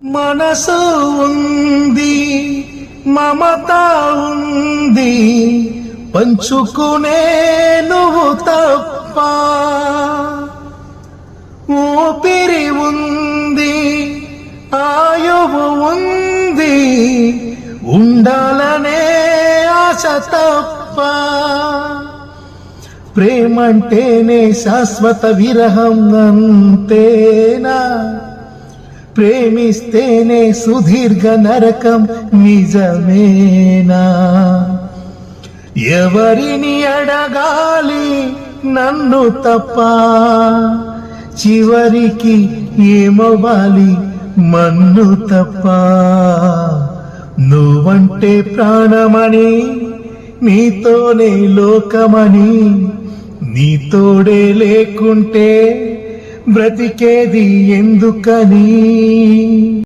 మనసు ఉంది, మమత ఉంది, పంచుకునే నువ్వు తప్ప. ఊపిరి ఉంది, ఆయువు ఉంది, ఉండాలనే ఆశ తప్ప. ప్రేమంటేనే శాశ్వత విరహం అంతేనా? ప్రేమిస్తేనే సుదీర్ఘ నరకం నిజమేనా? ఎవరిని అడగాలి నన్ను తప్ప? చివరికి ఏమవ్వాలి మన్ను తప్ప. నువ్వంటే ప్రాణమని, నీతోనే లోకమని, నీతోడే లేకుంటే బ్రతికేది ఎందుకని?